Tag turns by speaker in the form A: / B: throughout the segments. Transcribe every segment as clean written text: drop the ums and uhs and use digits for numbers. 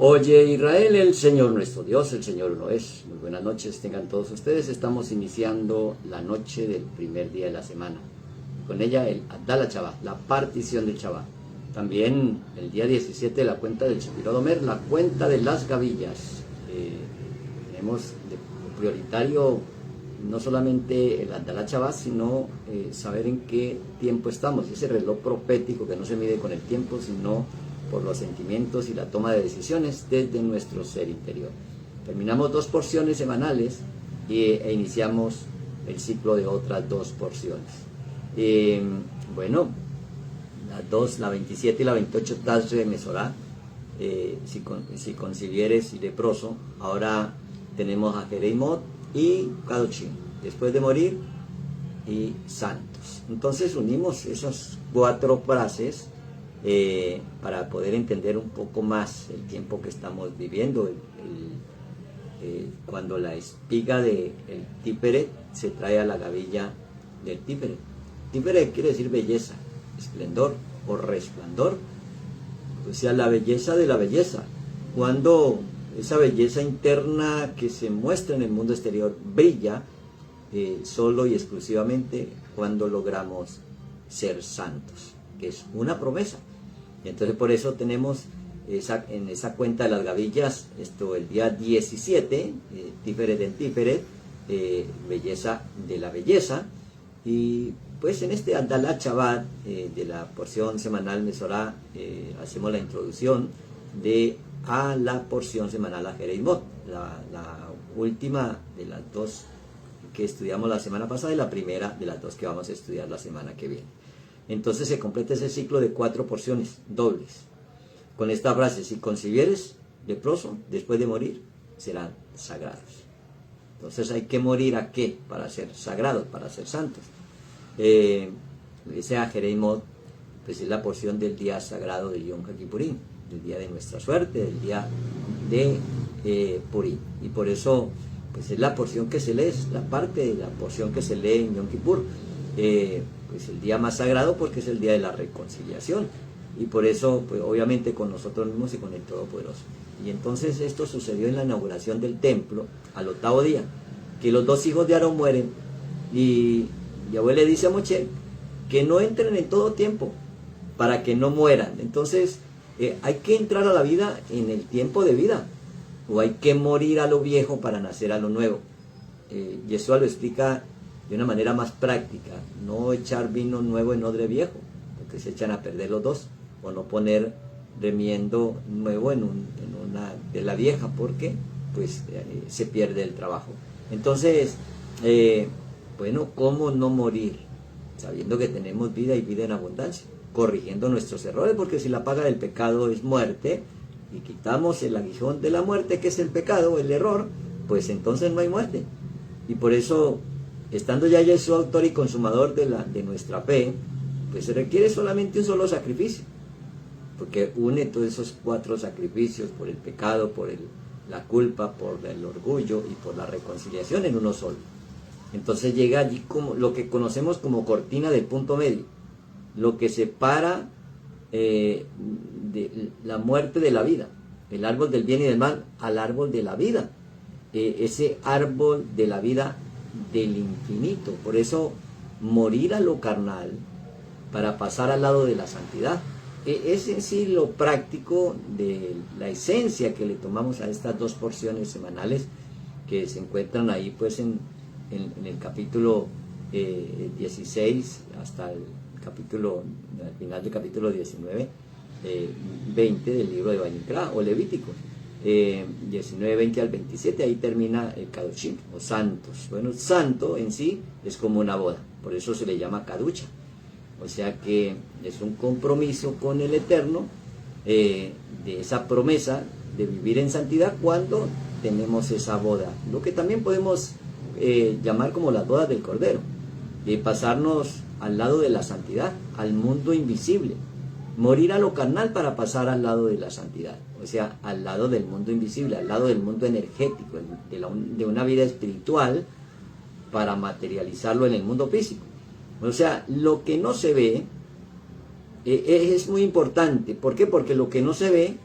A: Oye Israel, el Señor nuestro Dios, el Señor uno es. Muy buenas noches tengan todos ustedes. Estamos iniciando la noche del primer día de la semana. Con ella el Abdala Shabbat, la partición del Shabbat. También el día 17 la cuenta del Sefirot Omer, la cuenta de las gavillas. Tenemos de prioritario no solamente el Abdala Shabbat, sino saber en qué tiempo estamos. Ese reloj profético que no se mide con el tiempo, sino por los sentimientos y la toma de decisiones desde nuestro ser interior. Terminamos 2 porciones semanales e iniciamos el ciclo de otras 2 porciones. Bueno, las 2, la 27 y la 28, Tazre Mesorá, si concibieres y leproso. Ahora tenemos a Jereimot y Kadoshim, después de morir y santos. Entonces unimos esas 4 frases para poder entender un poco más el tiempo que estamos viviendo. Cuando la espiga del Tiferet se trae a la gavilla del Tiferet. Tiferet quiere decir belleza, esplendor o resplandor, o sea, la belleza de la belleza. Cuando esa belleza interna que se muestra en el mundo exterior brilla solo y exclusivamente cuando logramos ser santos, que es una promesa. Y entonces por eso tenemos en esa cuenta de las gavillas, el día 17, Tiferet en Tiferet, belleza de la belleza. Y pues en este Abdala Shabbat de la porción semanal Mesorá hacemos la introducción a la porción semanal a Jereimot, la última de las 2 que estudiamos la semana pasada y la primera de las 2 que vamos a estudiar la semana que viene. Entonces se completa ese ciclo de 4 porciones dobles. Con esta frase: si concibieres leproso, después de morir, serán sagrados. Entonces hay que morir ¿a qué? Para ser sagrados, para ser santos. Ese Jereimot, pues es la porción del día sagrado de Yom HaKippurim, del día de nuestra suerte, del día de Purim. Y por eso, pues es la porción que se lee, es la parte de la porción que se lee en Yom Kippur. Pues el día más sagrado porque es el día de la reconciliación, y por eso pues obviamente con nosotros mismos y con el Todopoderoso. Y entonces esto sucedió en la inauguración del templo al 8º día, que los 2 hijos de Aarón mueren, y Yahweh le dice a Moshe que no entren en todo tiempo para que no mueran. Entonces hay que entrar a la vida en el tiempo de vida, o hay que morir a lo viejo para nacer a lo nuevo. Yeshua lo explica de una manera más práctica: no echar vino nuevo en odre viejo, porque se echan a perder los 2, o no poner remiendo nuevo en una de la vieja, porque pues se pierde el trabajo. Entonces, bueno, ¿cómo no morir? Sabiendo que tenemos vida y vida en abundancia, corrigiendo nuestros errores, porque si la paga del pecado es muerte, y quitamos el aguijón de la muerte, que es el pecado, el error, pues entonces no hay muerte. Y por eso, estando ya Yeshua autor y consumador de nuestra fe, pues se requiere solamente un solo sacrificio, porque une todos esos 4 sacrificios por el pecado, por la culpa, por el orgullo y por la reconciliación en uno solo. Entonces llega allí como lo que conocemos como cortina del punto medio, lo que separa de la muerte de la vida, el árbol del bien y del mal al árbol de la vida, ese árbol de la vida del infinito. Por eso morir a lo carnal para pasar al lado de la santidad es en sí lo práctico de la esencia que le tomamos a estas 2 porciones semanales que se encuentran ahí pues en el capítulo 16 hasta el final del capítulo 19, 20 del libro de Vayikra o Levítico. 19, 20 al 27, ahí termina el Kadoshim, o santos. Bueno, santo en sí es como una boda, por eso se le llama Kaducha, o sea que es un compromiso con el Eterno, de esa promesa de vivir en santidad cuando tenemos esa boda, lo que también podemos llamar como las bodas del Cordero, de pasarnos al lado de la santidad, al mundo invisible, morir a lo carnal para pasar al lado de la santidad, o sea, al lado del mundo invisible, al lado del mundo energético, de una vida espiritual, para materializarlo en el mundo físico. O sea, lo que no se ve es muy importante. ¿Por qué? Porque lo que no se ve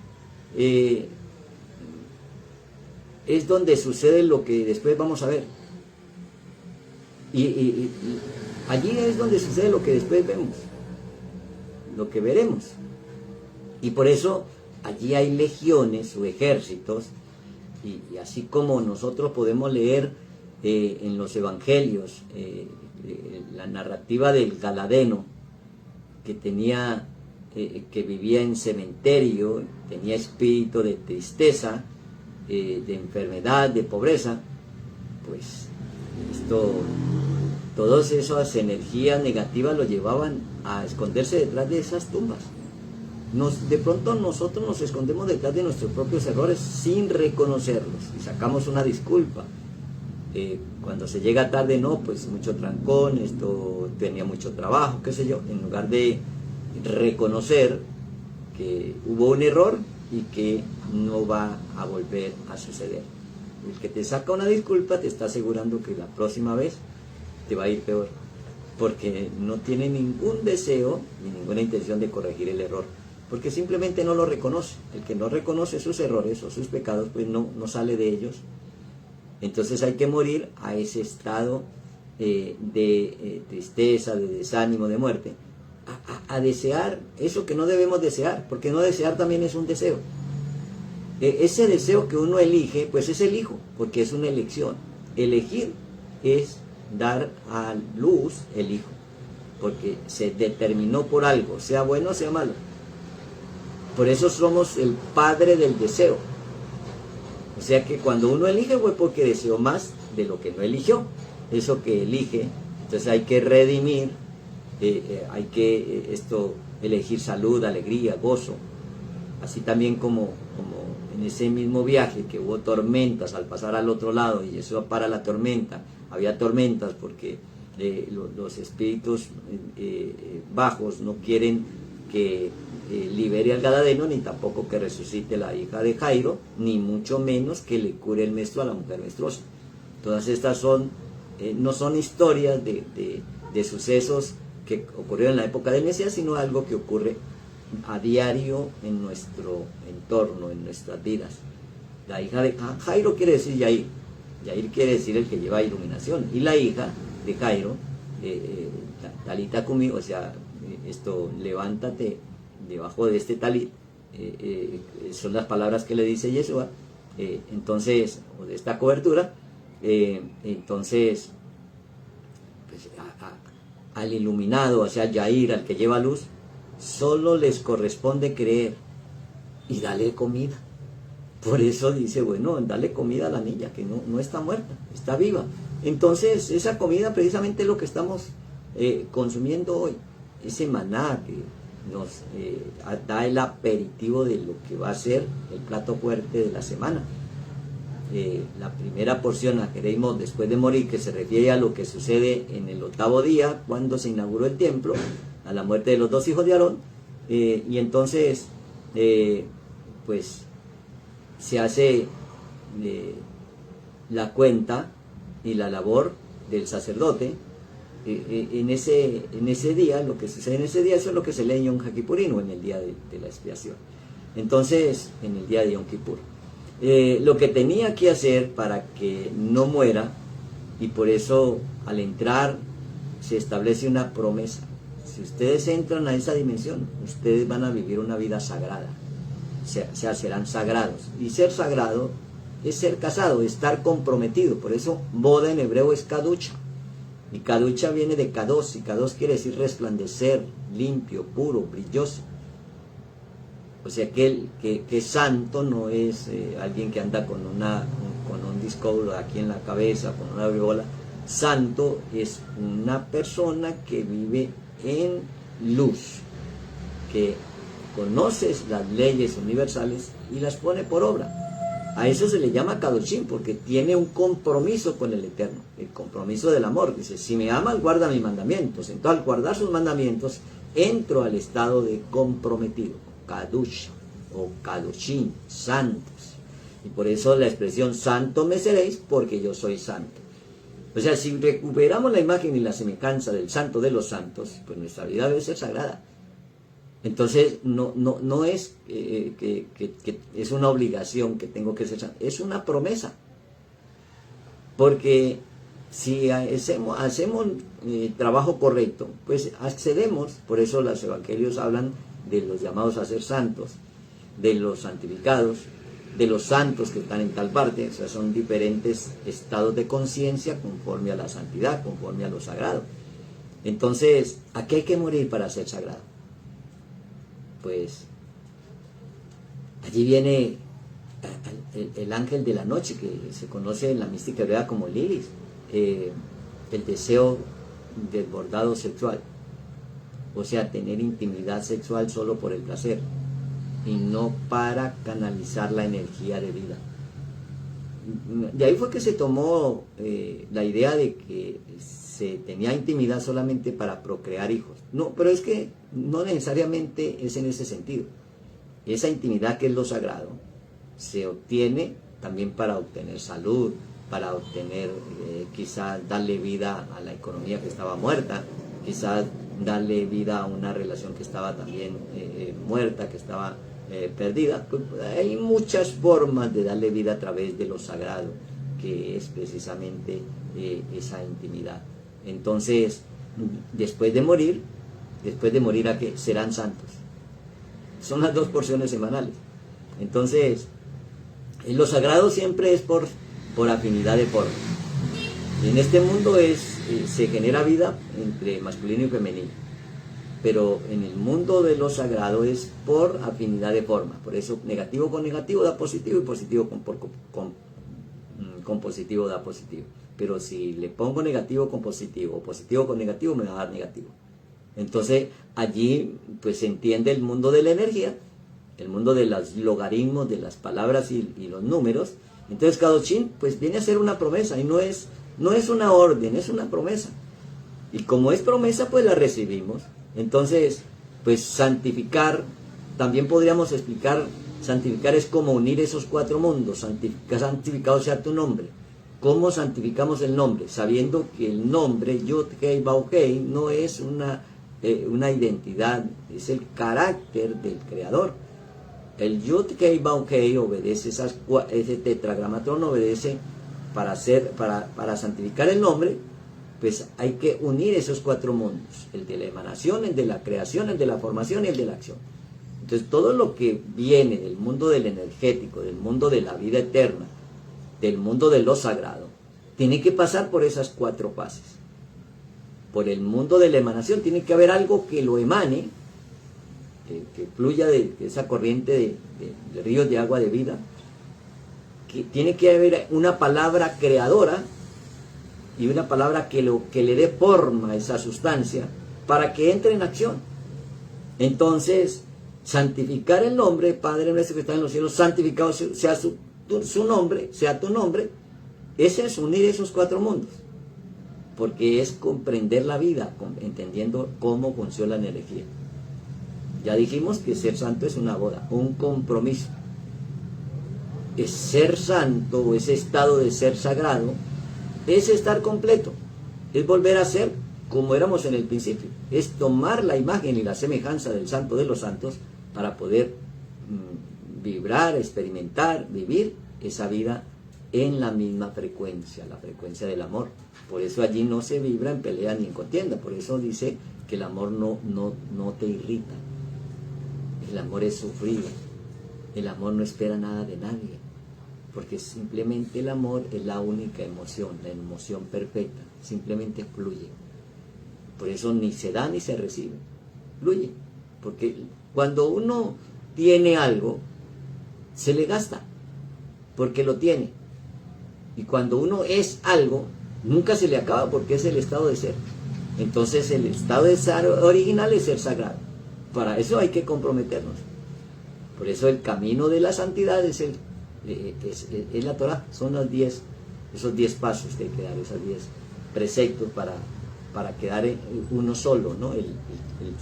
A: es donde sucede lo que después vamos a ver. Y allí es donde sucede lo que después vemos, lo que veremos. Y por eso allí hay legiones o ejércitos, y así como nosotros podemos leer en los evangelios la narrativa del Galadeno, que tenía, que vivía en cementerio, tenía espíritu de tristeza, de enfermedad, de pobreza, pues todas esas energías negativas lo llevaban a esconderse detrás de esas tumbas. De pronto nosotros nos escondemos detrás de nuestros propios errores sin reconocerlos y sacamos una disculpa. Cuando se llega tarde, no, pues mucho trancón, esto tenía mucho trabajo, qué sé yo, en lugar de reconocer que hubo un error y que no va a volver a suceder. El que te saca una disculpa te está asegurando que la próxima vez te va a ir peor, porque no tiene ningún deseo ni ninguna intención de corregir el error, porque simplemente no lo reconoce. El que no reconoce sus errores o sus pecados, pues no sale de ellos. Entonces hay que morir a ese estado de tristeza, de desánimo, de muerte, a desear eso que no debemos desear, porque no desear también es un deseo. Ese deseo que uno elige, pues es el hijo, porque es una elección. Elegir es dar a luz el hijo, porque se determinó por algo, sea bueno o sea malo. Por eso somos el padre del deseo. O sea que cuando uno elige fue porque deseó más de lo que no eligió. Eso que elige, entonces hay que redimir, hay que elegir salud, alegría, gozo. Así también como en ese mismo viaje que hubo tormentas al pasar al otro lado, y eso para la tormenta, había tormentas porque los espíritus bajos no quieren que libere al Gadareno, ni tampoco que resucite la hija de Jairo, ni mucho menos que le cure el menstruo a la mujer menstruosa. Todas estas no son historias de sucesos que ocurrieron en la época del Mesías, sino algo que ocurre a diario en nuestro entorno, en nuestras vidas. La hija de Jairo quiere decir Yair. Yair quiere decir el que lleva iluminación. Y la hija de Jairo, Talita Cumi, o sea, levántate debajo de este talit, son las palabras que le dice Yeshua, entonces, o de esta cobertura, entonces, pues, al iluminado, o sea, Yair, al que lleva luz, solo les corresponde creer y darle comida. Por eso dice, bueno, dale comida a la niña, que no está muerta, está viva. Entonces, esa comida precisamente es lo que estamos consumiendo hoy, ese maná que nos da el aperitivo de lo que va a ser el plato fuerte de la semana. La primera porción la que leímos después de morir, que se refiere a lo que sucede en el 8º día, cuando se inauguró el templo, a la muerte de los 2 hijos de Aarón, y entonces pues se hace la cuenta y la labor del sacerdote en ese día. Lo que sucede en ese día, eso es lo que se lee en Yom Kippurín, o en el día de la expiación. Entonces, en el día de Yom Kippur, lo que tenía que hacer para que no muera, y por eso al entrar se establece una promesa. Si ustedes entran a esa dimensión, ustedes van a vivir una vida sagrada, o sea, serán sagrados. Y ser sagrado es ser casado, estar comprometido. Por eso boda en hebreo es kaducha, y kaducha viene de kados, y kados quiere decir resplandecer, limpio, puro, brilloso. O sea que santo no es alguien que anda con un disco aquí en la cabeza, con una aureola. Santo es una persona que vive en luz, que conoce las leyes universales y las pone por obra. A eso se le llama Kadoshim, porque tiene un compromiso con el Eterno, el compromiso del amor. Dice, si me amas, guarda mis mandamientos. Entonces, al guardar sus mandamientos, entro al estado de comprometido, Kadush o Kadoshim, santos. Y por eso la expresión santo me seréis, porque yo soy santo. O sea, si recuperamos la imagen y la semejanza del santo de los santos, pues nuestra vida debe ser sagrada. Entonces, no es que es una obligación que tengo que ser santo, es una promesa. porque si hacemos trabajo correcto, pues accedemos. Por eso los evangelios hablan de los llamados a ser santos, de los santificados, de los santos que están en tal parte. O sea, son diferentes estados de conciencia conforme a la santidad, conforme a lo sagrado. Entonces, ¿a qué hay que morir para ser sagrado? Pues allí viene el ángel de la noche, que se conoce en la mística hebrea como Lilith, el deseo desbordado sexual, o sea, tener intimidad sexual solo por el placer y no para canalizar la energía de vida. De ahí fue que se tomó la idea de que se tenía intimidad solamente para procrear hijos. No, pero es que no necesariamente es en ese sentido. Esa intimidad, que es lo sagrado, se obtiene también para obtener salud, para obtener, quizás darle vida a la economía que estaba muerta, quizás darle vida a una relación que estaba también muerta, que estaba perdida. Pues hay muchas formas de darle vida a través de lo sagrado, que es precisamente esa intimidad. Entonces, después de morir, ¿a qué? Serán santos. Son las 2 porciones semanales. Entonces, lo sagrado siempre es por afinidad de forma. En este mundo se genera vida entre masculino y femenino, pero en el mundo de lo sagrado es por afinidad de forma. Por eso negativo con negativo da positivo, y positivo con positivo da positivo. Pero si le pongo negativo con positivo, o positivo con negativo, me va a dar negativo. Entonces allí pues se entiende el mundo de la energía, el mundo de los logaritmos, de las palabras y los números. Entonces Kadoshim pues viene a ser una promesa, y no es una orden, es una promesa. Y como es promesa, pues la recibimos. Entonces, pues santificar, también podríamos explicar, santificar es como unir esos 4 mundos. Santificado sea tu nombre. ¿Cómo santificamos el nombre? Sabiendo que el nombre Yud Hei Vav Hei no es una identidad, es el carácter del Creador. El Yud Hei Vav Hei obedece ese tetragramatón, obedece para santificar el nombre. Pues hay que unir esos 4 mundos: el de la emanación, el de la creación, el de la formación y el de la acción. Entonces todo lo que viene del mundo del energético, del mundo de la vida eterna, del mundo de lo sagrado, tiene que pasar por esas 4 fases. Por el mundo de la emanación tiene que haber algo que lo emane, que fluya de esa corriente de ríos de agua de vida, que tiene que haber una palabra creadora y una palabra que le dé forma a esa sustancia para que entre en acción. Entonces, santificar el nombre, Padre nuestro que está en los cielos, santificado sea su nombre, sea tu nombre. Ese es unir esos 4 mundos, porque es comprender la vida, entendiendo cómo funciona la energía. Ya dijimos que ser santo es una boda, un compromiso. Es ser santo, o ese estado de ser sagrado, es estar completo, es volver a ser como éramos en el principio, es tomar la imagen y la semejanza del santo de los santos para poder vibrar, experimentar, vivir esa vida en la misma frecuencia, la frecuencia del amor. Por eso allí no se vibra en pelea ni en contienda. Por eso dice que el amor no te irrita. El amor es sufrido. El amor no espera nada de nadie, porque simplemente el amor es la única emoción, la emoción perfecta. Simplemente fluye. Por eso ni se da ni se recibe. Fluye. Porque cuando uno tiene algo, se le gasta, porque lo tiene. Y cuando uno es algo, nunca se le acaba, porque es el estado de ser. Entonces el estado de ser original es ser sagrado. Para eso hay que comprometernos. Por eso el camino de la santidad es la Torah. Son esos 10 pasos que hay que dar, esos 10 preceptos para quedar uno solo, ¿no? El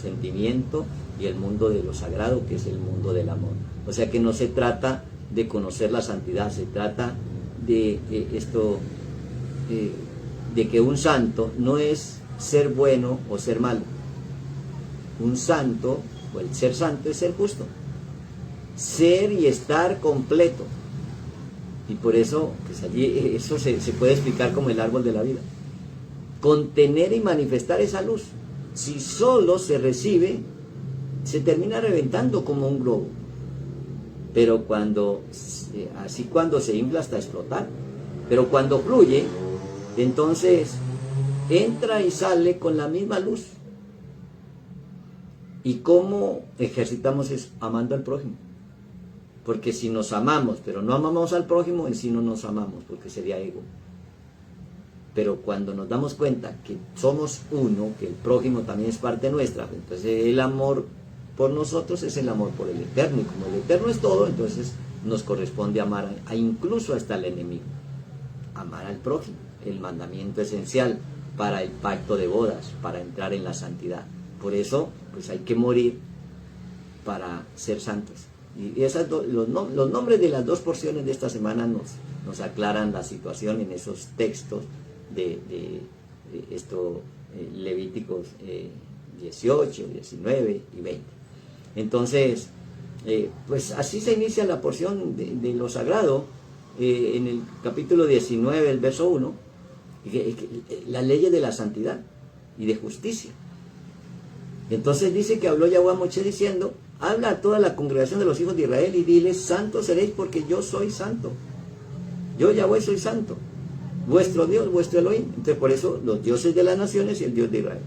A: sentimiento y el mundo de lo sagrado, que es el mundo del amor. O sea que no se trata de conocer la santidad, se trata de de que un santo no es ser bueno o ser malo. Un santo, o el ser santo, es ser justo. Ser y estar completo. Y por eso, pues allí eso se puede explicar como el árbol de la vida. Contener y manifestar esa luz. Si solo se recibe, se termina reventando como un globo. Pero cuando se infla hasta explotar. Pero cuando fluye, entonces entra y sale con la misma luz. ¿Y cómo ejercitamos eso? Amando al prójimo. Porque si nos amamos, pero no amamos al prójimo, en sí no nos amamos, porque sería ego. Pero cuando nos damos cuenta que somos uno, que el prójimo también es parte nuestra, entonces el amor por nosotros es el amor por el Eterno. Y como el Eterno es todo, entonces nos corresponde amar incluso hasta el enemigo. Amar al prójimo, el mandamiento esencial para el pacto de bodas, para entrar en la santidad. Por eso, pues hay que morir para ser santos. Y los nombres de las dos porciones de esta semana nos aclaran la situación en esos textos de Levíticos 18, 19 y 20. Entonces, pues así se inicia la porción de lo sagrado en el capítulo 19, el verso 1, las leyes de la santidad y de justicia. Entonces dice que habló Yahweh a Moshe diciendo: habla a toda la congregación de los hijos de Israel y diles: santos seréis porque yo soy santo. Yo Yahweh soy santo. Vuestro Dios, vuestro Elohim. Entonces por eso los dioses de las naciones y el Dios de Israel.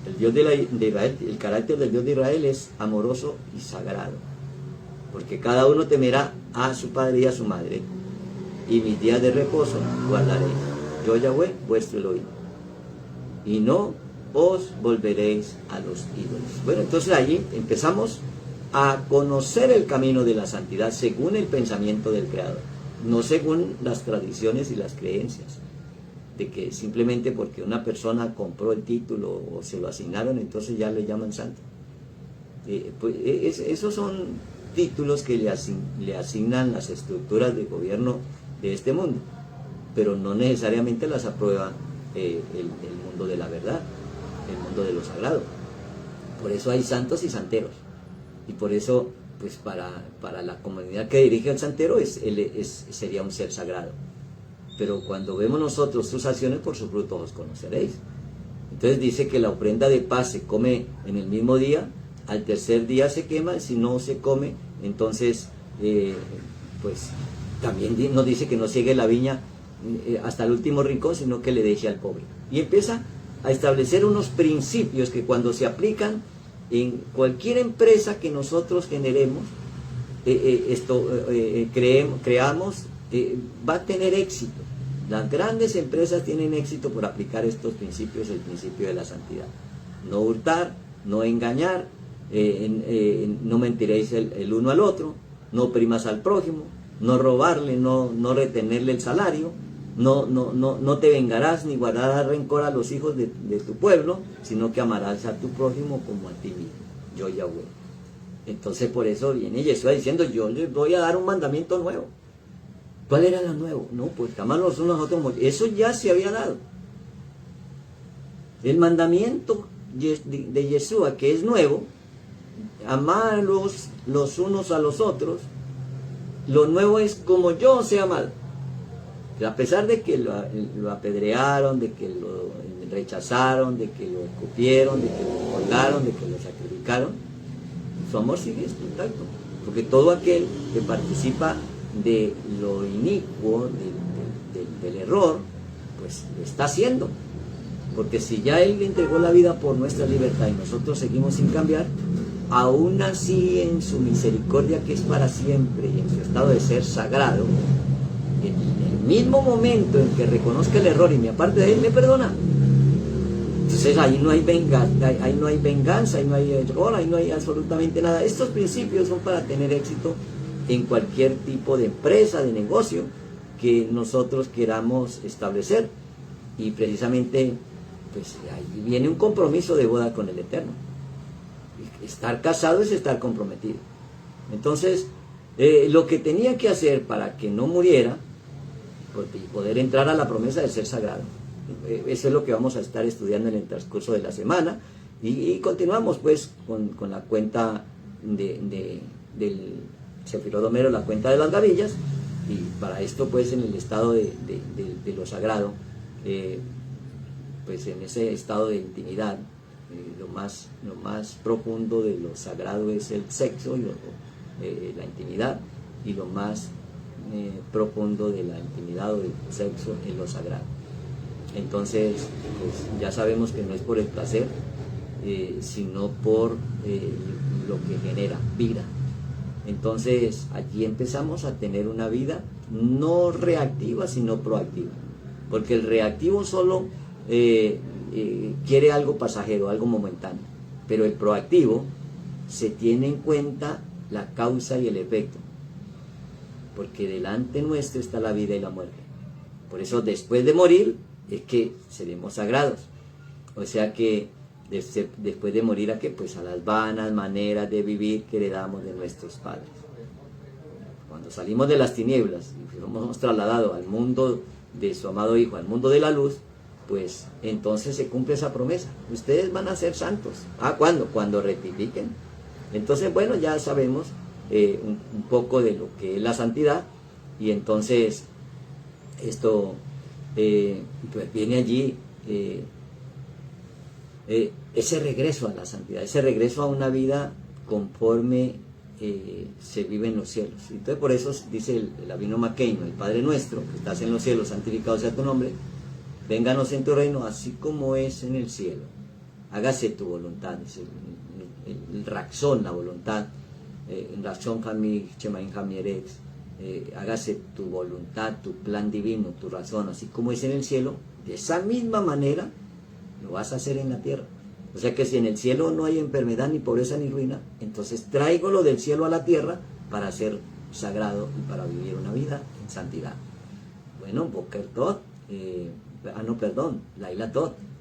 A: El Dios de Israel, el carácter del Dios de Israel es amoroso y sagrado. Porque cada uno temerá a su padre y a su madre. Y mis días de reposo guardaréis. Yo Yahweh, vuestro Elohim. Y no os volveréis a los ídolos. Bueno, entonces allí empezamos a conocer el camino de la santidad según el pensamiento del Creador, no según las tradiciones y las creencias, de que simplemente porque una persona compró el título o se lo asignaron, entonces ya le llaman santo. Esos son títulos que le asignan las estructuras de gobierno de este mundo, pero no necesariamente las aprueba el mundo de la verdad, el mundo de lo sagrado. Por eso hay santos y santeros, y por eso pues para la comunidad que dirige al santero sería un ser sagrado. Pero cuando vemos nosotros sus acciones, por sus frutos os conoceréis. Entonces dice que la ofrenda de paz se come en el mismo día, al tercer día se quema, si no se come, entonces pues también nos dice que no ciegue la viña hasta el último rincón, sino que le deje al pobre. Y empieza a establecer unos principios que cuando se aplican en cualquier empresa que nosotros generemos, creamos, va a tener éxito. Las grandes empresas tienen éxito por aplicar estos principios, el principio de la santidad. No hurtar, no engañar, no mentiréis el uno al otro, no oprimas al prójimo, no robarle, no retenerle el salario, no te vengarás ni guardarás rencor a los hijos de tu pueblo, sino que amarás a tu prójimo como a ti mismo. Yo Yahweh. Entonces por eso viene Yeshua diciendo: yo les voy a dar un mandamiento nuevo. ¿Cuál era lo nuevo? No, pues amar los unos a otros. Eso ya se había dado. El mandamiento de Yeshua, que es nuevo, amarlos los unos a los otros. Lo nuevo es como yo os he amado. A pesar de que lo apedrearon, de que lo rechazaron, de que lo escupieron, de que lo colgaron, de que lo sacrificaron, su amor sigue intacto. Porque todo aquel que participa de lo inicuo, del error, pues lo está haciendo. Porque si ya Él le entregó la vida por nuestra libertad y nosotros seguimos sin cambiar, aún así en su misericordia, que es para siempre, y en su estado de ser sagrado, en el mismo momento en que reconozca el error y me aparte de Él, me perdona. Entonces ahí no hay venganza, ahí no hay error, ahí no hay absolutamente nada. Estos principios son para tener éxito en cualquier tipo de empresa, de negocio que nosotros queramos establecer. Y precisamente pues ahí viene un compromiso de boda con el Eterno. Estar casado es estar comprometido. Entonces lo que tenía que hacer para que no muriera y poder entrar a la promesa de ser sagrado, eso es lo que vamos a estar estudiando en el transcurso de la semana. Y continuamos pues con la cuenta del Sefirot Homero, la cuenta de las gavillas, y para esto, pues, en el estado de lo sagrado, pues en ese estado de intimidad, lo más profundo de lo sagrado es el sexo, y la intimidad, y lo más profundo de la intimidad o del sexo es lo sagrado. Entonces, pues ya sabemos que no es por el placer, sino por lo que genera vida. Entonces allí empezamos a tener una vida no reactiva, sino proactiva, porque el reactivo solo quiere algo pasajero, algo momentáneo, pero el proactivo se tiene en cuenta la causa y el efecto, porque delante nuestro está la vida y la muerte. Por eso después de morir es que seremos sagrados. O sea que después de morir, ¿a qué? Pues a las vanas maneras de vivir que heredamos de nuestros padres. Cuando salimos de las tinieblas y fuimos trasladados al mundo de su amado Hijo, al mundo de la luz, pues entonces se cumple esa promesa. Ustedes van a ser santos. ¿Cuándo? Cuando rectifiquen. Entonces, bueno, ya sabemos un poco de lo que es la santidad, y entonces esto pues viene allí ese regreso a la santidad, ese regreso a una vida conforme se vive en los cielos. Entonces por eso dice el Avinu Malkeinu, el Padre nuestro, que estás en los cielos, santificado sea tu nombre, vénganos en tu reino, así como es en el cielo. Hágase tu voluntad, es el Raxón, la voluntad, Raxón Hami, Chemain Hami Eretz, hágase tu voluntad, tu plan divino, tu razón, así como es en el cielo, de esa misma manera lo vas a hacer en la tierra. O sea que si en el cielo no hay enfermedad, ni pobreza, ni ruina, entonces traigo lo del cielo a la tierra para ser sagrado y para vivir una vida en santidad. Bueno, Boker Tot, Laila Tot.